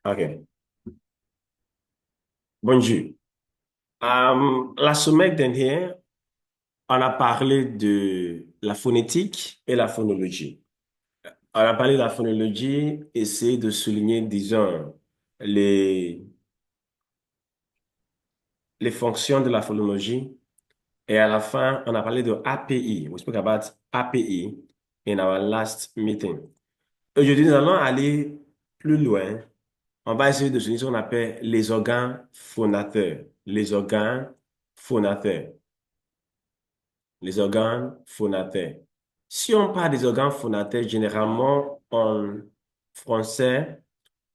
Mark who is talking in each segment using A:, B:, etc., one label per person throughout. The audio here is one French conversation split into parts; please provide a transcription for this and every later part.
A: OK. Bonjour. La semaine dernière, on a parlé de la phonétique et la phonologie. On a parlé de la phonologie, essayer de souligner, disons, les, les fonctions de la phonologie. Et à la fin, on a parlé de API. We spoke about API in our last meeting. Aujourd'hui, nous allons aller plus loin. On va essayer de souligner ce qu'on appelle les organes phonateurs. Les organes phonateurs. Les organes phonateurs. Si on parle des organes phonateurs, généralement en français,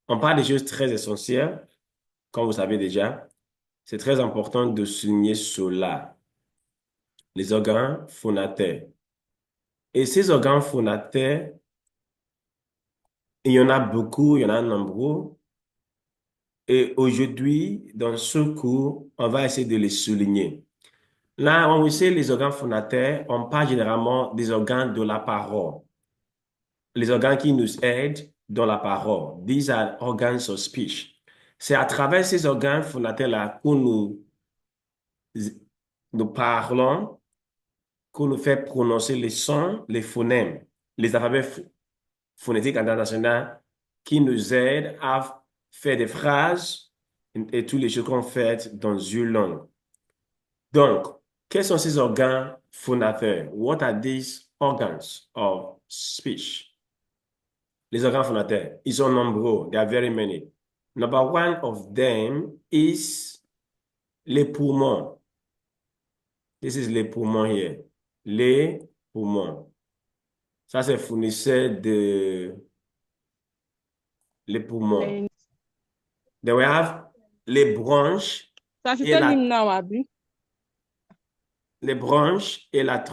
A: on parle des choses très essentielles, comme vous savez déjà. C'est très important de souligner cela, les organes phonateurs. Et ces organes phonateurs, il y en a beaucoup, il y en a nombreux. Et aujourd'hui, dans ce cours, on va essayer de les souligner. Là, on sait les organes phonateurs, on parle généralement des organes de la parole. Les organes qui nous aident dans la parole. These are organs of speech. C'est à travers ces organes phonateurs-là que nous parlons, que nous fait prononcer les sons, les phonèmes, les alphabets phonétiques internationaux qui nous aident à faire des phrases et toutes les choses qu'on fait dans une langue. Donc, quels sont ces organes phonateurs? What are these organs of speech? Les organes phonateurs, ils sont nombreux. There are very many. Number one of them is les poumons. This is les poumons here. Les poumons. Ça, c'est fournisseur de les poumons.
B: Les-
A: Then we have les bronches
B: Ça,
A: et
B: c'était
A: la,
B: l'hymne Nawabi.
A: les bronches et la,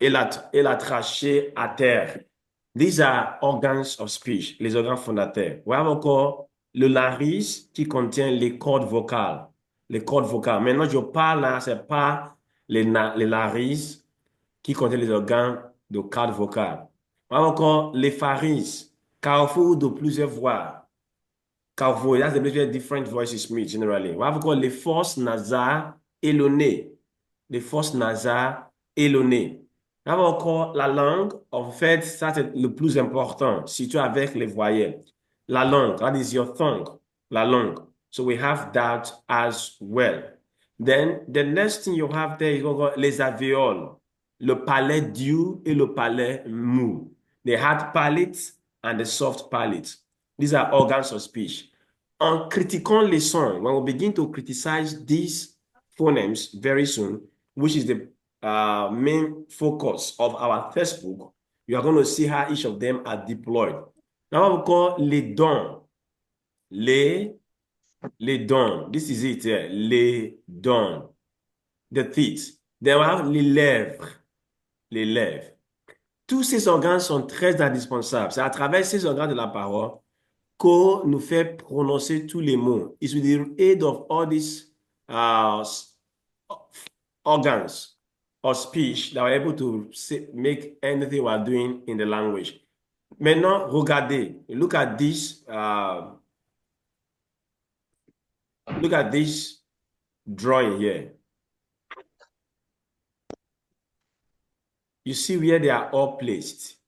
A: et la trachée à terre. These are organs of speech, les organes fondateurs. On a encore le larynx qui contient les cordes vocales. Les cordes vocales. Maintenant, je parle là, c'est pas les larynx qui contiennent les organes de cordes vocales. On a encore les pharynx, carrefour de plusieurs voix. Carrefour, that's the different voices meet generally. On a encore les fosses nasales et le nez. Les fosses nasales et le nez. On a encore la langue. En fait, ça c'est le plus important, surtout avec les voyelles. La langue, that is your tongue, la langue. So we have that as well. Then the next thing you have there is les alvéoles, le palais dur et le palais mou. The hard palate and the soft palate. These are organs of speech. En critiquant les sons, when we begin to criticize these phonemes very soon, which is the main focus of our textbook, you are going to see how each of them are deployed. Now we call les dons. Les, les dons. This is it here. Les dons. The teeth. Then we have les lèvres. Les lèvres. Tous ces organes sont très indispensables. C'est à travers ces organes de la parole qu'on nous fait prononcer tous les mots. It's with the aid of all these uh, organs of speech that we're able to say, make anything we're doing in the language. Maintenant, regardez. Look at this drawing here. You see where they are all placed.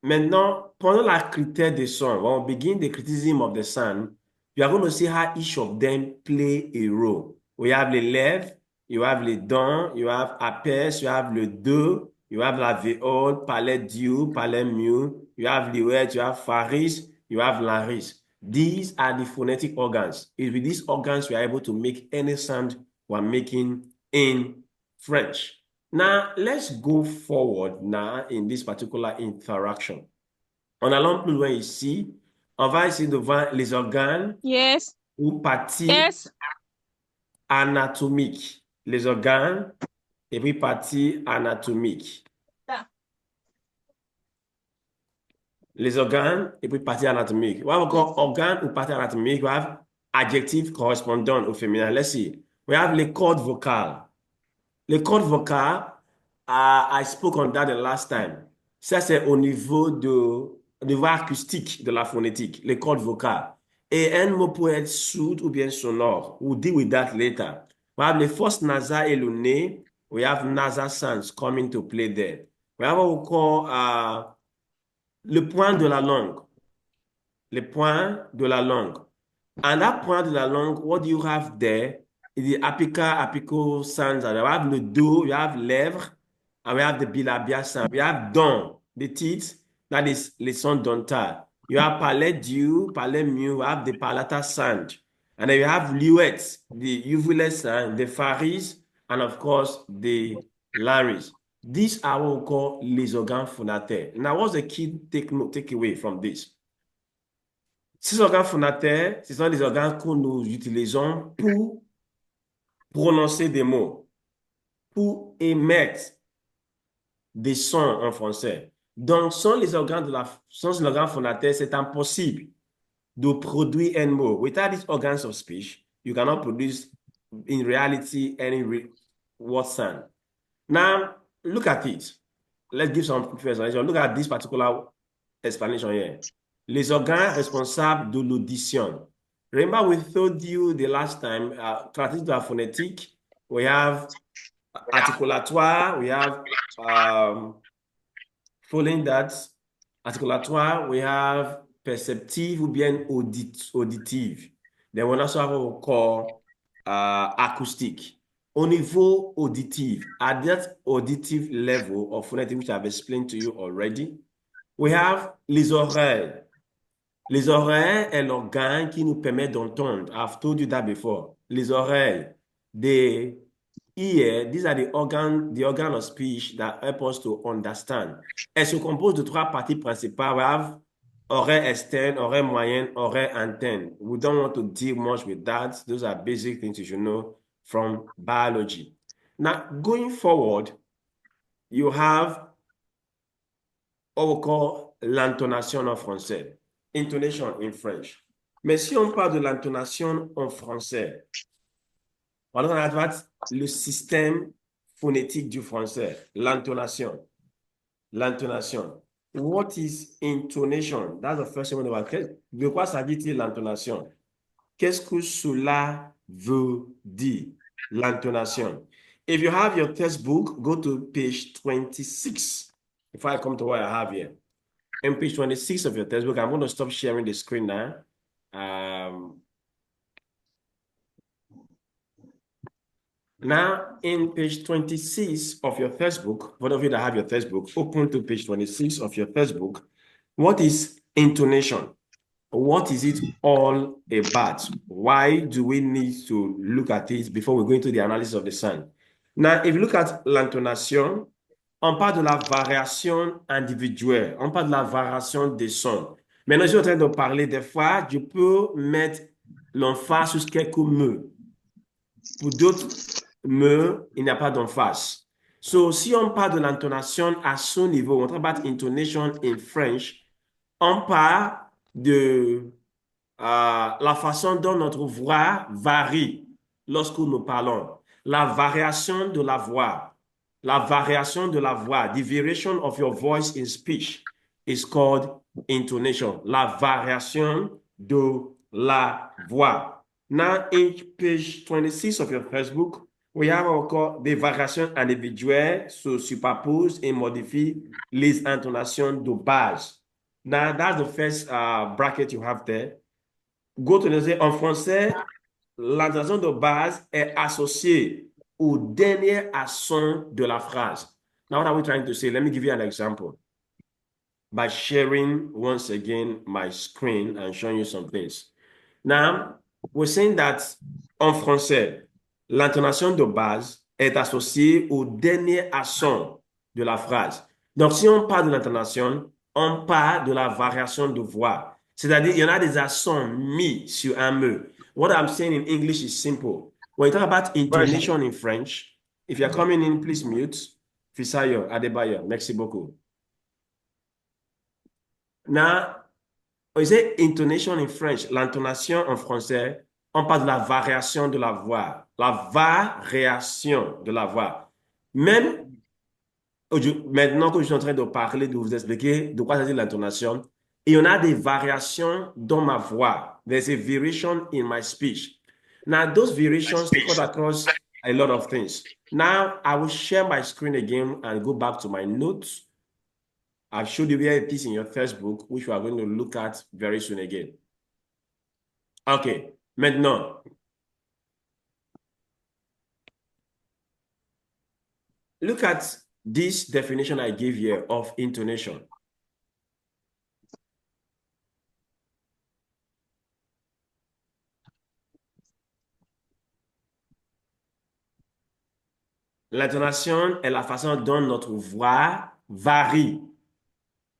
A: Maintenant, pendant la critique des sons, when we begin the criticism of the sound, you are going to see how each of them play a role. We have les lèvres, you have les dents, you have apes, you have le deux, you have l'alvéole, palais dur, palais mu, you have l'ouette, you have pharynx, you have larynx. These are the phonetic organs. It's with these organs we are able to make any sound we're making in French. Now, let's go forward now in this particular interaction. En allant plus loin ici, on va essayer de voir les organes
B: Yes,
A: ou parties
B: yes.
A: anatomiques. Les organes et puis parties anatomiques. Les organes et puis parties anatomiques. We have encore organes ou parties anatomiques. We have adjectifs correspondant au féminin. Let's see. We have les cordes vocales. Les cordes vocales, I spoke on that the last time. Ça, c'est au niveau de niveau acoustique de la phonétique, les cordes vocales. Et un mot peut être sourd ou bien sonore. We'll deal with that later. We have the first nasal et le nez. We have nasal sounds coming to play there. We have what we call le point de la langue. Le point de la langue. And that point de la langue, what do you have there? Is the apical sounds. And we have le do, we have lèvres, and we have the bilabial sound. We have dents, the teeth, that is les sons dentales. You have palais du, palais mu, we have the palatal sound. And then you have luettes, the uvulate sound, the pharynx, and of course the larynx. These are what we call les organes phonataires. Now, what's the key takeaway from this? Ces organes phonataires, ce sont des organes que nous utilisons pour prononcer des mots, pour émettre des sons en français. Donc, sans les organes phonataires, c'est impossible de produire un mot. Without these organs of speech, you cannot produce, in reality, any word sound. Now, look at it. Let's give some explanation. Look at this particular explanation here. Les organes responsables de l'audition. Remember, we told you the last time, caractéristiques de la phonétique, we have articulatoire, we have following that, articulatoire, we have perceptive ou bien auditive. Then we also have what we call acoustic. Au niveau auditif, at that auditive level of phonetic, which I've explained to you already, we have les oreilles. Les oreilles est l'organe qui nous permet d'entendre. I've told you that before. Les oreilles, the ear, these are the organ of speech that help us to understand. Elles se composent de trois parties principales. We have oreille externe, oreille moyenne, oreille interne. We don't want to deal much with that. Those are basic things you should know from biology. Now, going forward, you have what we call l'intonation en français. Intonation in French. Mais si on parle de l'intonation en français, on a le système phonétique du français, l'intonation. L'intonation. What is intonation? That's the first one. De quoi s'agit-il l'intonation? Qu'est-ce que cela veut dire, l'intonation? If you have your textbook, go to page 26. If I come to what I have here. On page 26 of your textbook, I'm going to stop sharing the screen now. Now, in page 26 of your textbook, for those of you that have your textbook, open to page 26 of your textbook. What is intonation? What is it all about? Why do we need to look at it before we go into the analysis of the sound? Now, if you look at l'intonation, on parle de la variation individuelle, on parle de la variation des sons. Maintenant, je suis en train de parler des fois, je peux mettre l'emphase sur quelques mots. Pour d'autres mots, il n'y a pas d'emphase. So, si on parle de l'intonation à ce niveau, on talk about intonation in French, on parle de la façon dont notre voix varie lorsque nous parlons. La variation de la voix. La variation de la voix. The variation of your voice in speech is called intonation. La variation de la voix. Now, in page 26 of your textbook, we have encore des variations individuelles se superposent et modifient les intonations de base. Now, that's the first bracket you have there. Go to the en français, l'intonation de base est associée au dernier son de la phrase. Now, what are we trying to say? Let me give you an example. By sharing once again my screen and showing you some things. Now, we're saying that en français, l'intonation de base est associée au dernier son de la phrase. Donc, si on parle de l'intonation, on parle de la variation de voix. C'est-à-dire, il y en a des accents mis sur un mot. What I'm saying in English is simple. When you talk about intonation in French, if you're coming in, please mute. Fisayo Adebayo, merci beaucoup. Now, when you say intonation in French, l'intonation en français, on parle de la variation de la voix. La variation de la voix. Même maintenant que je suis en train de parler, de vous expliquer de quoi s'agit l'intonation, Et on a des variations dans ma voix. There's a variation in my speech. Now, those variations, they cut across a lot of things. Now, I will share my screen again and go back to my notes. I've showed you here a piece in your textbook, which we are going to look at very soon again. OK. Maintenant, look at this definition I gave here of intonation. L'intonation est la façon dont notre voix varie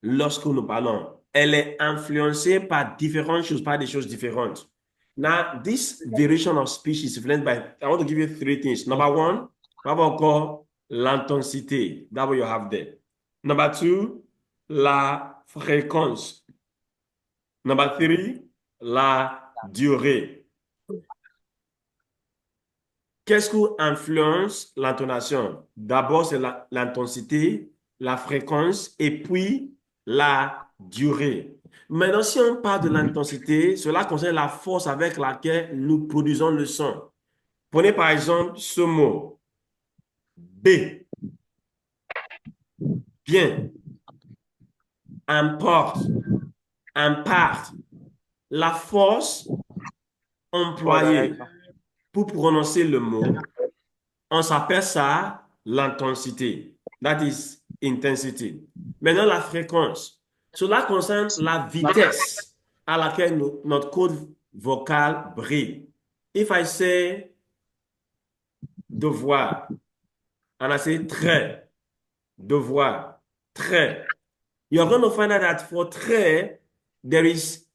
A: lorsque nous parlons. Elle est influencée par différentes choses, par des choses différentes. Now, this variation of speech is influenced by, I want to give you three things. Number one, we have encore l'intensité. That's what you have there. Number two, la fréquence. Number three, la durée. Qu'est-ce qui influence l'intonation? D'abord, c'est l'intensité, la fréquence et puis la durée. Maintenant, si on parle de l'intensité, cela concerne la force avec laquelle nous produisons le son. Prenez par exemple ce mot. B. Bien. Importe. Impart. La force employée pour prononcer le mot, on s'appelle ça l'intensité. That is intensity. Maintenant, la fréquence. Cela concerne la vitesse à laquelle notre corde vocale brille. If I say devoir, and I say très, devoir, très, you're going to find out that for très, there is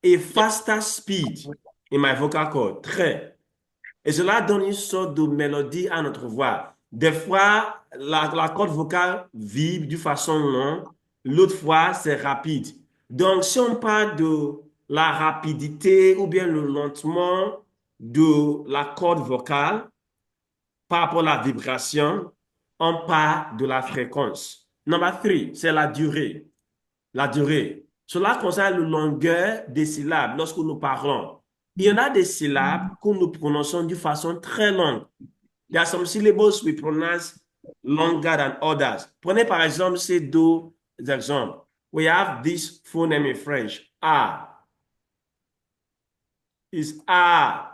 A: a faster speed in my vocal cord, très. Et cela donne une sorte de mélodie à notre voix. Des fois, la corde vocale vibre d'une façon longue, l'autre fois, c'est rapide. Donc, si on parle de la rapidité ou bien le lentement de la corde vocale par rapport à la vibration, on parle de la fréquence. Number 3, c'est la durée. La durée. Cela concerne la longueur des syllabes lorsque nous parlons. Il y en a des syllabes que nous prononçons d'une façon très longue. There are some syllables we pronounce longer than others. Prenez par exemple ces deux exemples. We have this phoneme in French. A. Is A.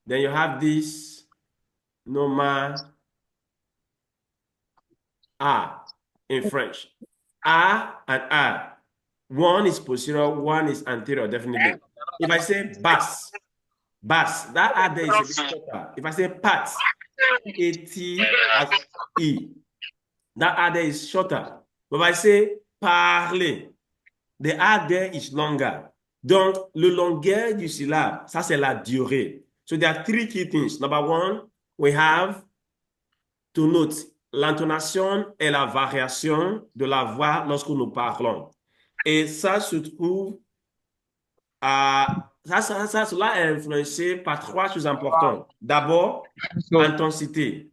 A: Then you have this normal A in French. A and A. One is posterior, one is anterior, definitely. If I say bass, bass, that A there is a bit shorter. If I say pat, A-T-S-E, that A there is shorter. But if I say parler, the A there is longer. Donc, le longueur du syllabe, ça c'est la durée. So there are three key things. Number one, we have to note l'intonation et la variation de la voix lorsque nous parlons. Et ça se trouve cela est influencé par trois choses importantes. D'abord, l'intensité.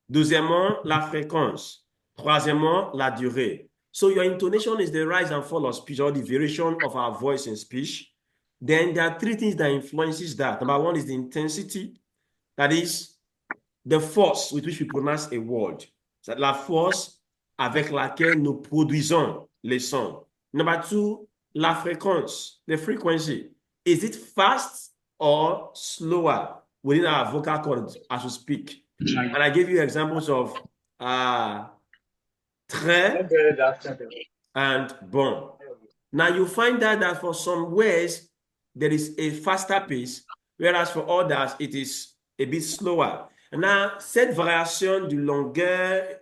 A: Deuxièmement, la fréquence. Troisièmement, la durée. So your intonation is the rise and fall of speech or the variation of our voice in speech. Then there are three things that influences that. Number one is the intensity. That is the force with which we pronounce a word. C'est la force avec laquelle nous produisons les sons. Number two, la fréquence, the frequency. Is it fast or slower within our vocal cords as we speak? And I gave you examples of très and bon. Now you find out that for some words, there is a faster pace, whereas for others, it is a bit slower. Now, cette variation du longueur,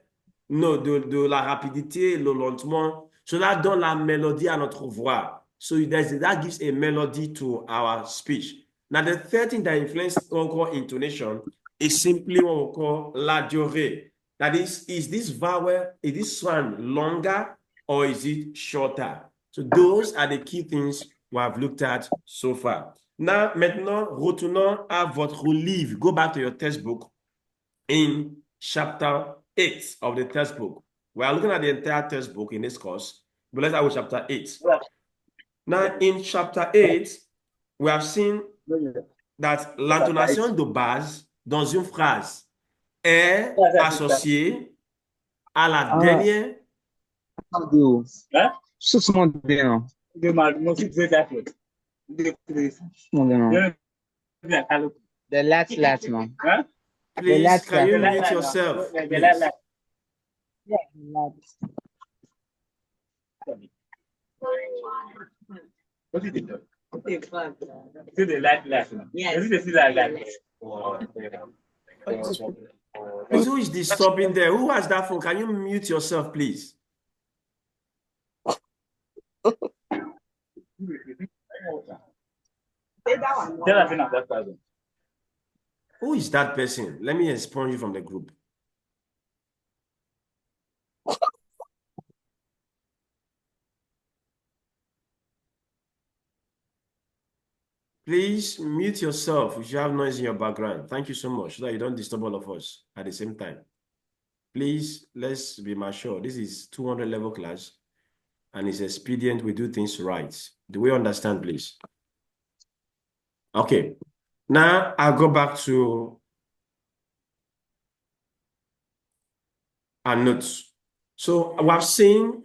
A: non, de la rapidité et le lentement, cela donne la mélodie à notre voix. So that gives a melody to our speech. Now, the third thing that influences encore intonation is simply what we call la durée. That is this vowel, is this sound longer or is it shorter? So those are the key things we have looked at so far. Now, maintenant, retournons à votre livre. Go back to your textbook in chapter 8 of the textbook. We are looking at the entire textbook in this course, but let's start with chapter 8. Now, in chapter 8, we have seen that l'intonation de base dans une phrase est associée à la dernière.
B: The last one.
A: Please, can you mute yourself, please? Please, who is disturbing there? Who has that phone? Can you mute yourself, please? Who is that person? Let me expunge you from the group. Please mute yourself if you have noise in your background. Thank you so much, so that you don't disturb all of us at the same time. Please, let's be mature. This is 200 level class, and it's expedient we do things right. Do we understand, please? Okay. Now I'll go back to our notes. So we have seen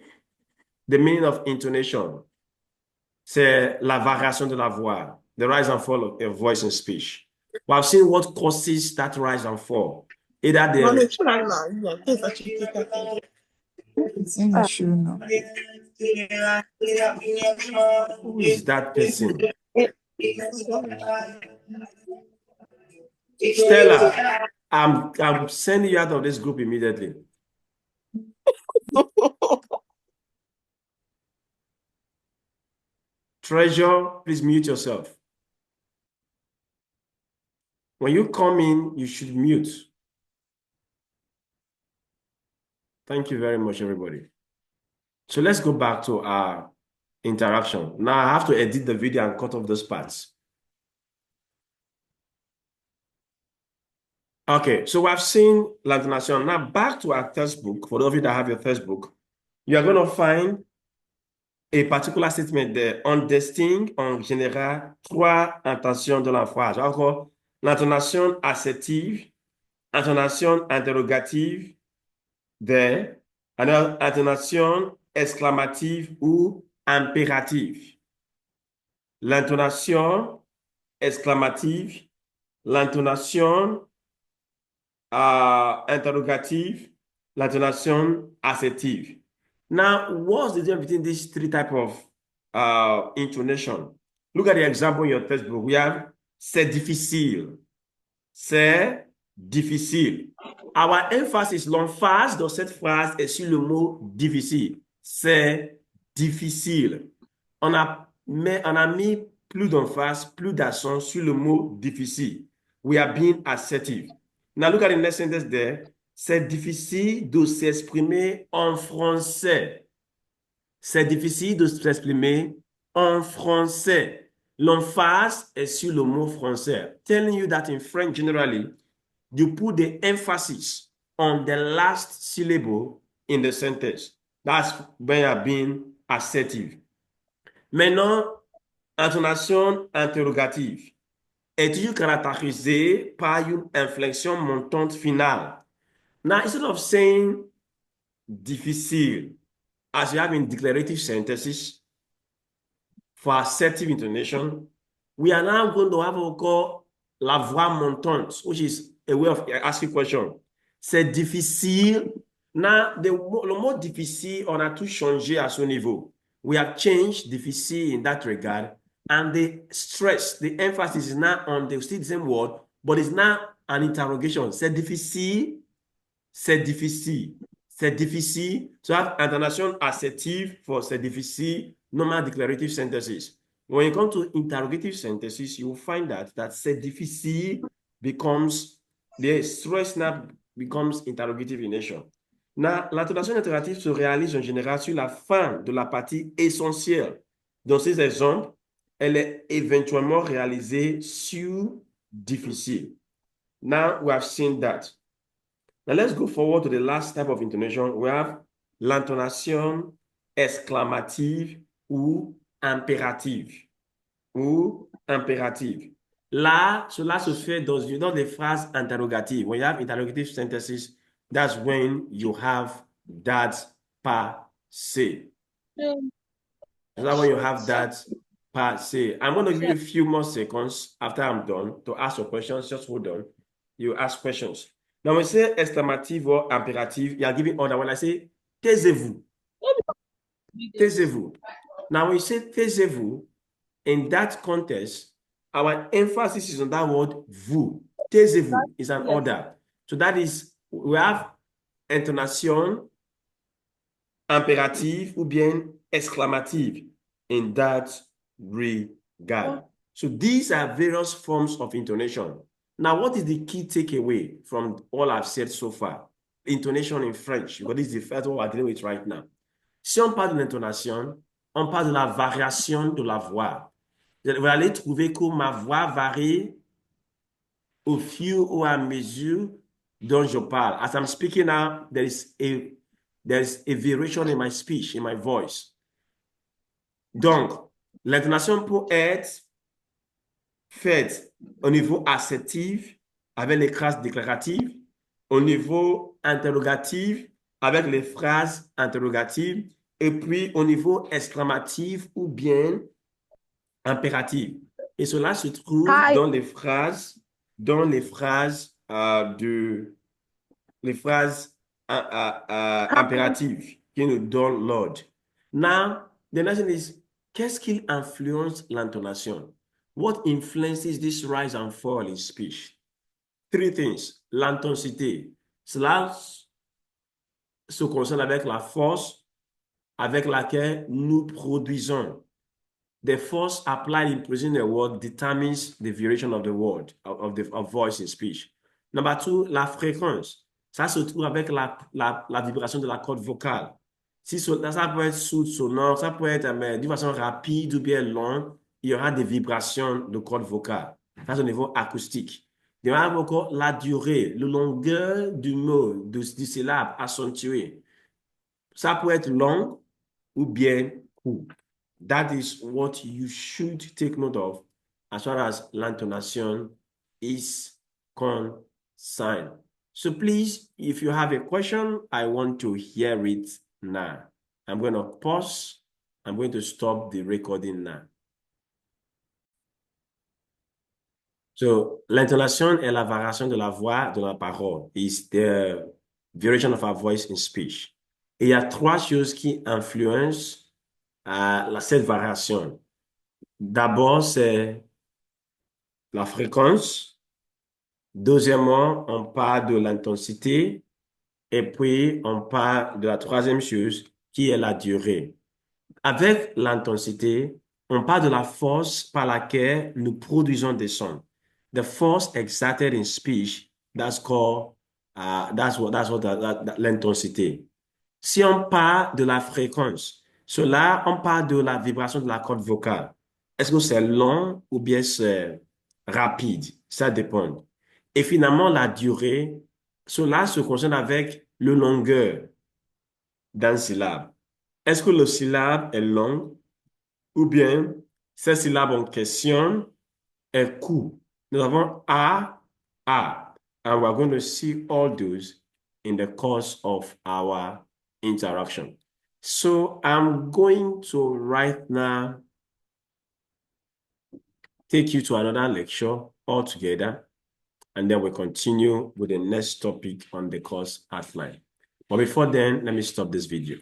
A: the meaning of intonation. C'est la variation de la voix, the rise and fall of a voice in speech. We have seen what causes that rise and fall. Either the who is that person? Stella, I'm sending you out of this group immediately. Treasure, please mute yourself. When you come in, you should mute. Thank you very much, everybody. So let's go back to our interaction. Now I have to edit the video and cut off those parts. Okay, so we have seen l'intonation. Now back to our textbook. For those of you that have your textbook, you are going to find a particular statement there. On distingue en général trois intentions de la phrase. Encore, l'intonation assertive, intonation interrogative, there, and intonation exclamative ou impérative. L'intonation exclamative, l'intonation interrogative, l'intonation assertive. Now, what's the difference between these three types of intonation? Look at the example in your textbook. We have c'est difficile. C'est difficile. Our emphasis, l'emphase dans cette phrase est sur le mot difficile. C'est difficile. On a mis plus d'emphase, plus d'accent sur le mot difficile. We are being assertive. Now look at the next sentence there. C'est difficile de s'exprimer en français. C'est difficile de s'exprimer en français. L'emphase est sur le mot français. Telling you that in French generally, you put the emphasis on the last syllable in the sentence. That's when you're being assertive. Maintenant, intonation interrogative est toujours caractérisée par une inflexion montante finale. Now, instead of saying difficile, as you have in declarative sentences, for assertive intonation, we are now going to have encore la voix montante, which is a way of asking question. C'est difficile. Now, le mot difficile, on a tout changé à ce niveau. We have changed difficile in that regard. And the stress, the emphasis is now on the still the same word, but it's now an interrogation. C'est difficile. C'est difficile. C'est difficile. So have intonation assertive for c'est difficile, normal declarative sentences. When you come to interrogative sentences, you will find that c'est difficile becomes, the stress now becomes interrogative in nature. Now, l'intonation interrogative se réalise en général sur la fin de la partie essentielle. Dans ces exemples, elle est éventuellement réalisée sur difficile. Now, we have seen that. Now, let's go forward to the last type of intonation. We have l'intonation exclamative ou impérative ou impérative. Là, cela se fait dans des phrases interrogatives. When you have interrogative sentences, that's when you have that passé. That's when you have that passé. I'm going to give you a few more seconds after I'm done to ask your questions. Just hold on. You ask questions. Now, when I say exclamative or imperative, you are giving order. When I say taisez-vous, taisez-vous. Now, when you say taisez-vous, in that context, our emphasis is on that word vous. Taisez-vous is an order. So that is, we have intonation impérative ou bien exclamative in that regard. So these are various forms of intonation. Now, what is the key takeaway from all I've said so far? Intonation in French, because this is the first one we're dealing with right now. Si on parle de l'intonation, on parle de la variation de la voix. Vous allez trouver que ma voix varie au fur et à mesure dont je parle. As I'm speaking now, there is a variation in my speech, in my voice. Donc, l'intonation peut être faite au niveau assertif avec les phrases déclaratives, au niveau interrogatif avec les phrases interrogatives, et puis au niveau exclamatif ou bien impératif. Et cela se trouve dans les phrases, impératives qui nous donnent l'ordre. Now, the next thing is, qu'est-ce qui influence l'intonation? What influences this rise and fall in speech? Three things. L'intensité. Cela se concerne avec la force avec laquelle nous produisons. The force applied in producing a word determines the variation of the word, of voice in speech. Number two, la fréquence. Ça se trouve avec la vibration de la corde vocale. Si ça peut être sourd, sonore, ça peut être d'une façon rapide ou bien longue, il y aura des vibrations de corde vocale. Ça, c'est au niveau acoustique. Il y aura encore la durée, la longueur du mot, du syllabe accentué. Ça peut être long ou bien court. That is what you should take note of as far as l'intonation is concerned. So please, if you have a question, I want to hear it now. I'm going to pause. I'm going to stop the recording now. So, l'intonation est la variation de la voix de la parole. It's the variation of our voice in speech. Et il y a trois choses qui influencent cette variation. D'abord, c'est la fréquence. Deuxièmement, on parle de l'intensité. Et puis, on parle de la troisième chose, qui est la durée. Avec l'intensité, on parle de la force par laquelle nous produisons des sons. The force exerted in speech, that's called, l'intensité. Si on parle de la fréquence, cela, on parle de la vibration de la corde vocale. Est-ce que c'est long ou bien c'est rapide? Ça dépend. Et finalement, la durée, cela se concerne avec le longueur d'un syllabe. Est-ce que le syllabe est long ou bien cette syllabe en question est court? Nous avons A, and we're going to see all those in the course of our interaction. So I'm going to right now take you to another lecture altogether, and then we'll continue with the next topic on the course outline. But before then, let me stop this video.